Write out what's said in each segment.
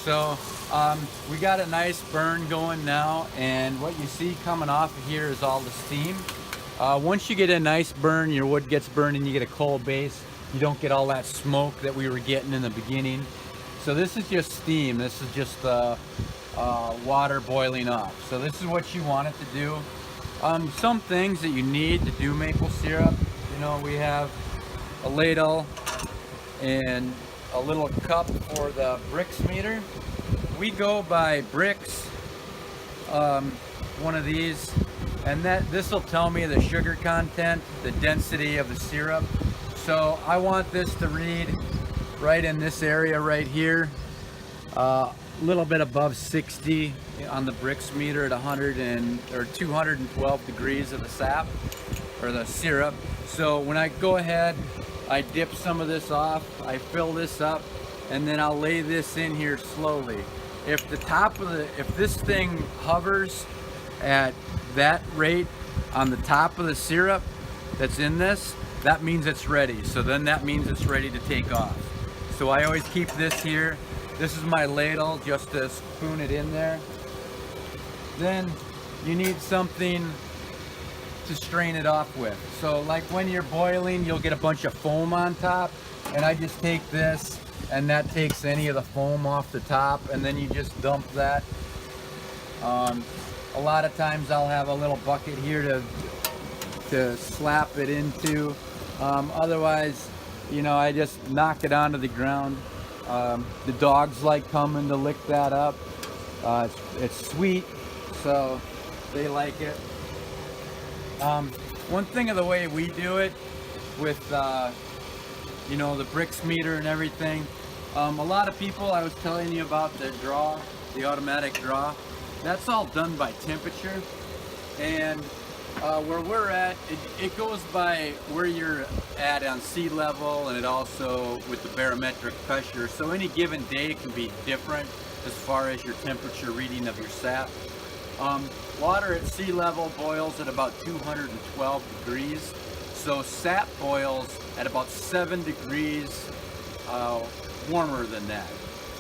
So we got a nice burn going now, and what you see coming off of here is all the steam. Once you get a nice burn, your wood gets burned and you get a cold base. You don't get all that smoke that we were getting in the beginning. So this is just steam. This is just water boiling off. So this is what you want it to do. Some things that you need to do maple syrup. You know, we have a ladle and a little cup for the Brix meter. We go by Brix, one of these, and this will tell me the sugar content, the density of the syrup. So I want this to read right in this area right here, a little bit above 60 on the Brix meter at 212 degrees of the sap or the syrup. So when I go ahead, I dip some of this off, I fill this up, and then I'll lay this in here slowly. If this thing hovers at that rate on the top of the syrup that's in this, that means it's ready. So then that means it's ready to take off. So I always keep this here. This is my ladle just to spoon it in there. Then you need something to strain it off with. So like when you're boiling, you'll get a bunch of foam on top, and I just take this and that takes any of the foam off the top, and then you just dump that. A lot of times I'll have a little bucket here to slap it into. Otherwise, you know, I just knock it onto the ground. The dogs like coming to lick that up. It's sweet, so they like it. One thing of the way we do it with you know, the Brix meter and everything, a lot of people, I was telling you about the draw, the automatic draw, that's all done by temperature. And where we're at, it goes by where you're at on sea level, and it also with the barometric pressure. So any given day can be different as far as your temperature reading of your sap. Water at sea level boils at about 212 degrees. So sap boils at about 7 degrees warmer than that.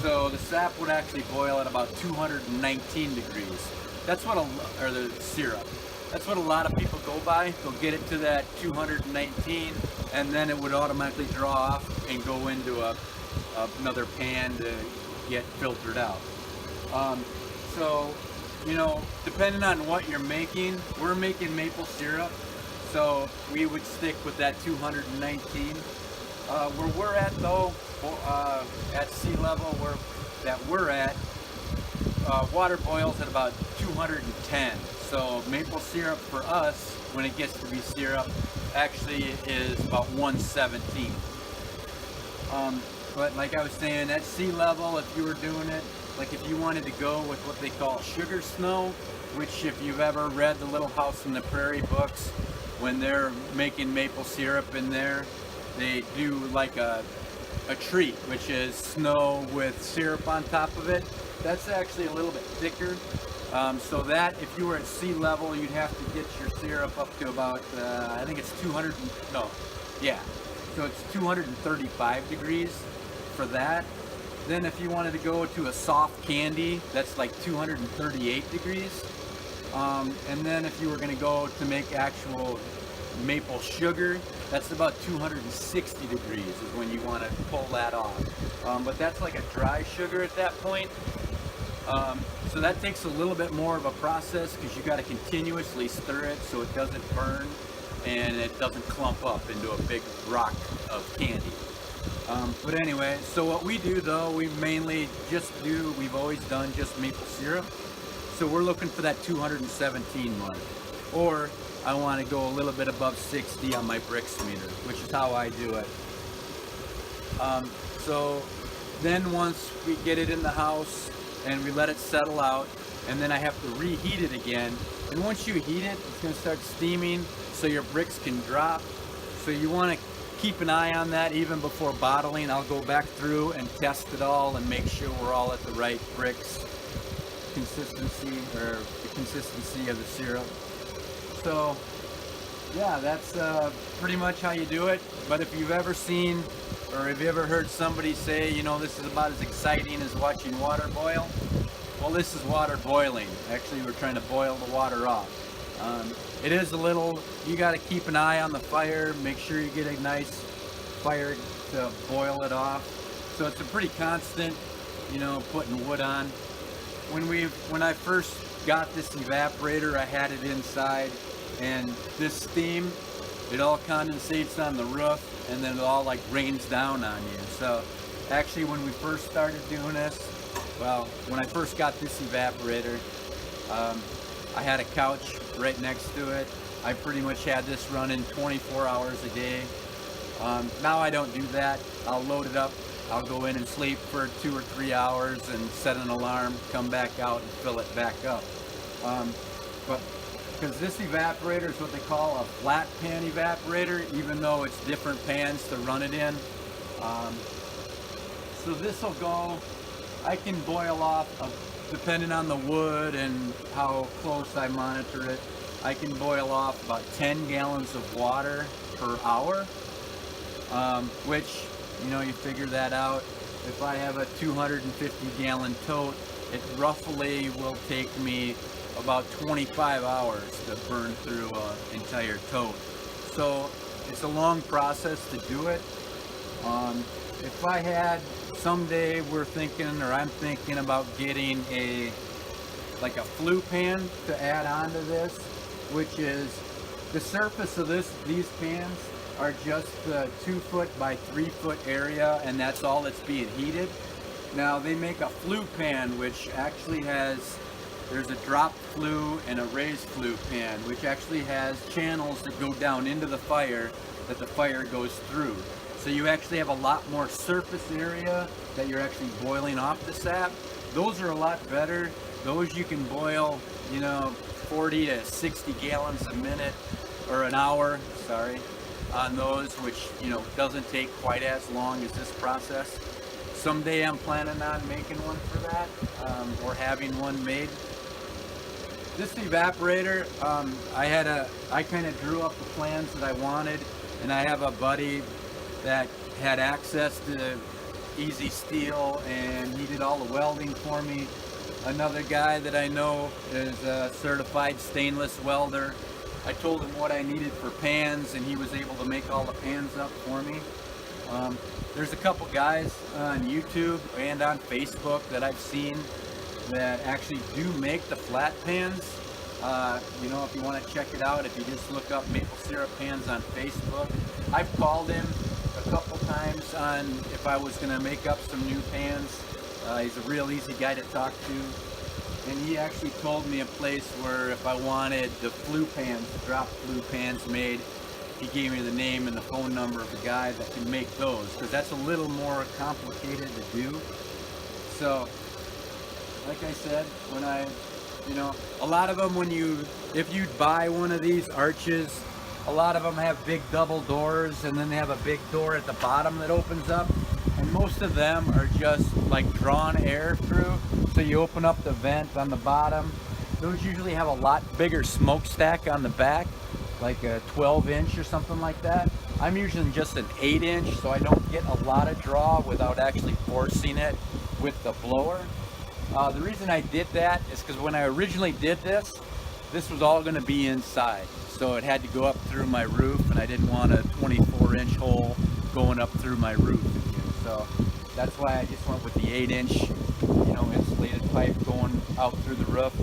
So the sap would actually boil at about 219 degrees. That's what or the syrup. That's what a lot of people go by. They'll get it to that 219, and then it would automatically draw off and go into another pan to get filtered out. So, you know, depending on what you're making, we're making maple syrup, so we would stick with that 219. Where we're at though, at sea level that we're at, water boils at about 210. So maple syrup for us, when it gets to be syrup, actually is about 117. But like I was saying, at sea level, if you were doing it, like if you wanted to go with what they call sugar snow, which if you've ever read the Little House on the Prairie books, when they're making maple syrup in there, they do like a treat, which is snow with syrup on top of it. That's actually a little bit thicker. So that if you were at sea level, you'd have to get your syrup up to about, I think it's 200, no, yeah. So it's 235 degrees for that. Then if you wanted to go to a soft candy, that's like 238 degrees. And then if you were going to go to make actual maple sugar, that's about 260 degrees is when you want to pull that off. But that's like a dry sugar at that point. So that takes a little bit more of a process because you got to continuously stir it so it doesn't burn and it doesn't clump up into a big rock of candy. But anyway, so what we do though, we've always done just maple syrup. So we're looking for that 217 mark. Or I want to go a little bit above 60 on my Brix meter, which is how I do it. So then once we get it in the house and we let it settle out, and then I have to reheat it again. And once you heat it, it's going to start steaming so your Brix can drop. So you want to keep an eye on that even before bottling. I'll go back through and test it all and make sure we're all at the right Brix consistency, or the consistency of the syrup. So yeah, that's pretty much how you do it. But if you've ever seen Or have you ever heard somebody say, you know, this is about as exciting as watching water boil? Well, this is water boiling. Actually, we're trying to boil the water off. It is a little, you got to keep an eye on the fire, make sure you get a nice fire to boil it off. So it's a pretty constant, you know, putting wood on. When I first got this evaporator, I had it inside, and this steam, it all condensates on the roof, and then it all like rains down on you. So actually, when we first started doing this, well, when I first got this evaporator, I had a couch right next to it. I pretty much had this running 24 hours a day. Now I don't do that. I'll load it up. I'll go in and sleep for 2 or 3 hours and set an alarm, come back out and fill it back up. But because this evaporator is what they call a flat pan evaporator, even though it's different pans to run it in. So this will go, I can boil off, depending on the wood and how close I monitor it, I can boil off about 10 gallons of water per hour, which, you know, you figure that out. If I have a 250 gallon tote, it roughly will take me about 25 hours to burn through an entire tote. So it's a long process to do it. If I had, someday we're thinking, or I'm thinking about getting like a flue pan to add on to this, which is the surface of these pans are just the 2 foot by 3 foot area, and that's all that's being heated. Now they make a flue pan, which actually there's a drop flue and a raised flue pan, which actually has channels that go down into the fire that the fire goes through. So you actually have a lot more surface area that you're actually boiling off the sap. Those are a lot better. Those you can boil, you know, 40 to 60 gallons a minute, or an hour, sorry, on those, which, you know, doesn't take quite as long as this process. Someday I'm planning on making one for that, or having one made. This evaporator, I kind of drew up the plans that I wanted, and I have a buddy that had access to Easy Steel, and he did all the welding for me. Another guy that I know is a certified stainless welder. I told him what I needed for pans, and he was able to make all the pans up for me. There's a couple guys on YouTube and on Facebook that I've seen that actually do make the flat pans. You know, if you want to check it out, if you just look up maple syrup pans on Facebook. I've called him a couple times on if I was going to make up some new pans. He's a real easy guy to talk to, and he actually told me a place where if I wanted the flue pans, the drop flue pans made, he gave me the name and the phone number of the guy that can make those, because that's a little more complicated to do. So like I said, you know, a lot of them, if you buy one of these arches, a lot of them have big double doors, and then they have a big door at the bottom that opens up, and most of them are just like drawn air through. So you open up the vent on the bottom. Those usually have a lot bigger smokestack on the back, like a 12-inch or something like that. I'm using just an 8-inch, so I don't get a lot of draw without actually forcing it with the blower. The reason I did that is because when I originally did this was all going to be inside. So it had to go up through my roof, and I didn't want a 24-inch hole going up through my roof. So that's why I just went with the 8-inch, you know, insulated pipe going out through the roof.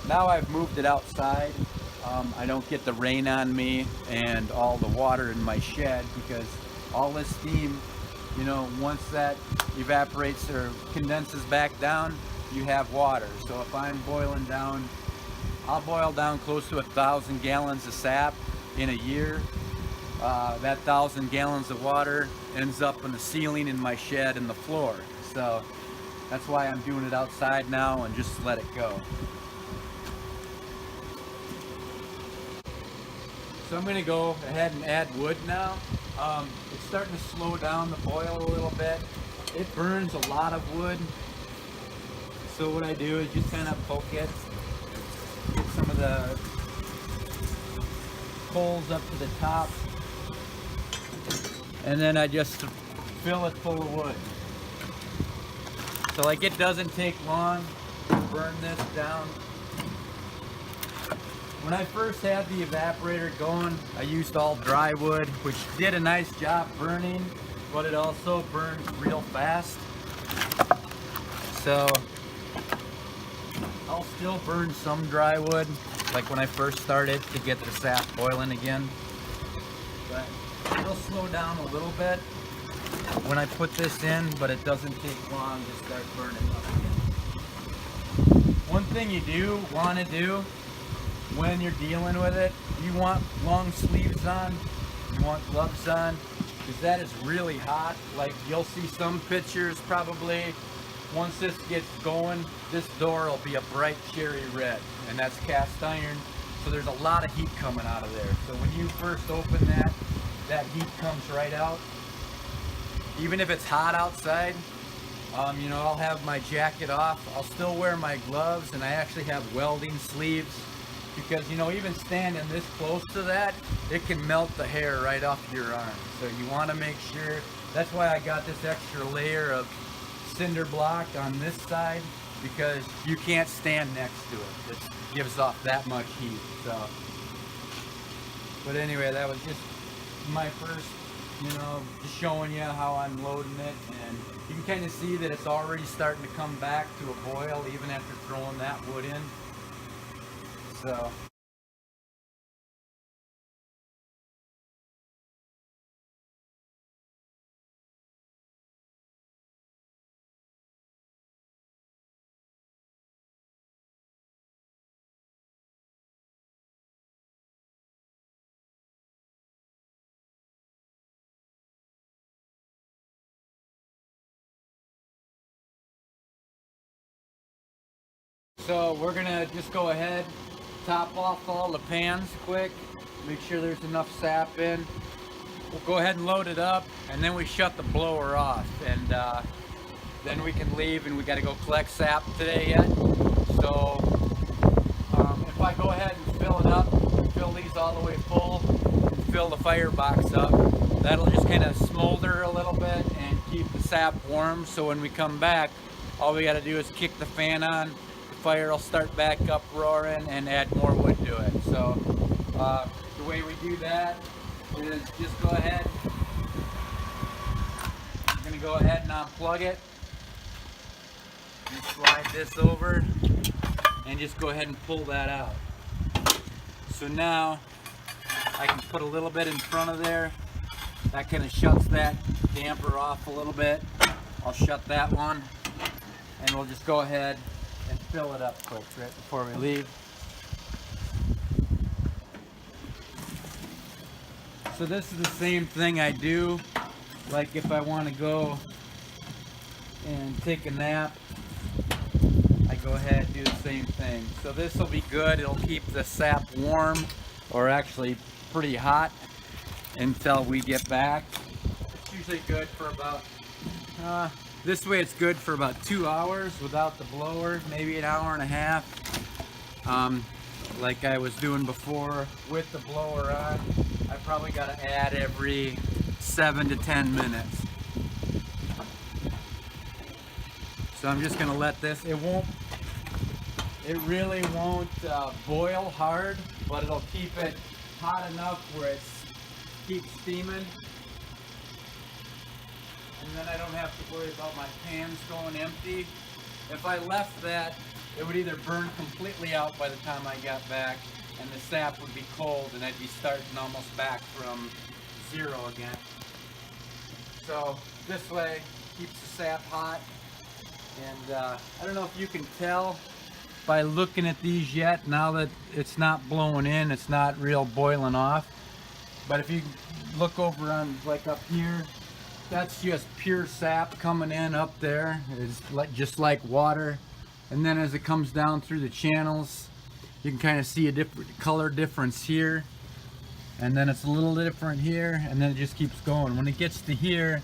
Now I've moved it outside. I don't get the rain on me and all the water in my shed, because all this steam, you know, once that evaporates or condenses back down, you have water. So if I'm boiling down, I'll boil down close to 1,000 gallons of sap in a year. That 1,000 gallons of water ends up in the ceiling in my shed and the floor. So that's why I'm doing it outside now and just let it go. So I'm going to go ahead and add wood now. It's starting to slow down the boil a little bit. It burns a lot of wood. So what I do is just kind of poke it, get some of the coals up to the top, and then I just fill it full of wood. So like it doesn't take long to burn this down. When I first had the evaporator going, I used all dry wood, which did a nice job burning, but it also burns real fast. So I'll still burn some dry wood, like when I first started to get the sap boiling again. But it'll slow down a little bit when I put this in, but it doesn't take long to start burning up again. One thing you do want to do when you're dealing with it, you want long sleeves on, you want gloves on, because that is really hot. Like you'll see some pictures probably, once this gets going, this door will be a bright cherry red, and that's cast iron, so there's a lot of heat coming out of there. So when you first open that, that heat comes right out. Even if it's hot outside, you know, I'll have my jacket off, I'll still wear my gloves, and I actually have welding sleeves, because, you know, even standing this close to that, it can melt the hair right off your arm. So you want to make sure, that's why I got this extra layer of cinder block on this side, because you can't stand next to it. It gives off that much heat. So, but anyway, that was just my first, you know, just showing you how I'm loading it, and you can kind of see that it's already starting to come back to a boil even after throwing that wood in. So we're gonna just go ahead, top off all the pans quick, make sure there's enough sap in. We'll go ahead and load it up, and then we shut the blower off, and then we can leave, and we got to go collect sap today yet. So if I go ahead and fill it up, fill these all the way full, and fill the firebox up, that'll just kind of smolder a little bit and keep the sap warm. So when we come back, all we got to do is kick the fan on, the fire will start back up roaring, and add more wood to it. So the way we do that is just go ahead, I'm going to go ahead and unplug it, and slide this over, and just go ahead and pull that out. So now I can put a little bit in front of there. That kind of shuts that damper off a little bit. I'll shut that one, and we'll just go ahead and fill it up quick right before we leave. So this is the same thing I do, like if I want to go and take a nap, I go ahead and do the same thing. So this will be good, it'll keep the sap warm, or actually pretty hot, until we get back. It's usually good for about, this way it's good for about 2 hours without the blower, maybe an hour and a half. Like I was doing before with the blower on, I probably got to add every 7 to 10 minutes. So I'm just going to let this, it really won't boil hard, but it'll keep it hot enough where it keeps steaming. And then I don't have to worry about my pans going empty. If I left that, it would either burn completely out by the time I got back, and the sap would be cold, and I'd be starting almost back from zero again. So this way keeps the sap hot. And I don't know if you can tell by looking at these yet, now that it's not blowing in, it's not real boiling off. But if you look over on, like up here, that's just pure sap coming in up there. It's like, just like water. And then as it comes down through the channels, you can kind of see a different color difference here. And then it's a little different here, and then it just keeps going. When it gets to here,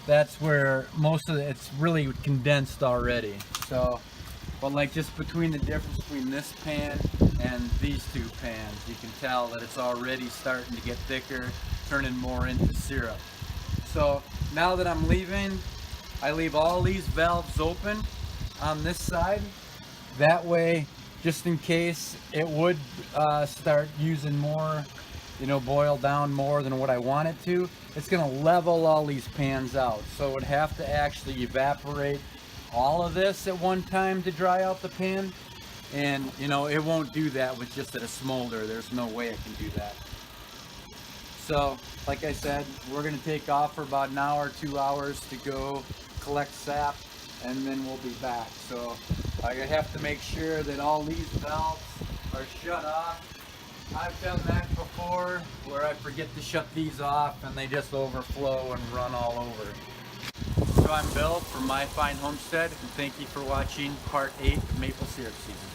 that's where most of it's really condensed already. So, but like just between the difference between this pan and these two pans, you can tell that it's already starting to get thicker, turning more into syrup. So now that I'm leaving, I leave all these valves open on this side. That way, just in case it would start using more, boil down more than what I want it to, it's gonna level all these pans out. So it would have to actually evaporate all of this at one time to dry out the pan. And it won't do that with just at a smolder. There's no way it can do that. So, like I said, we're gonna take off for about an hour, 2 hours to go collect sap, and then we'll be back. So I have to make sure that all these valves are shut off. I've done that before where I forget to shut these off and they just overflow and run all over. So I'm Bill from My Fine Homestead, and thank you for watching part 8 of maple syrup season.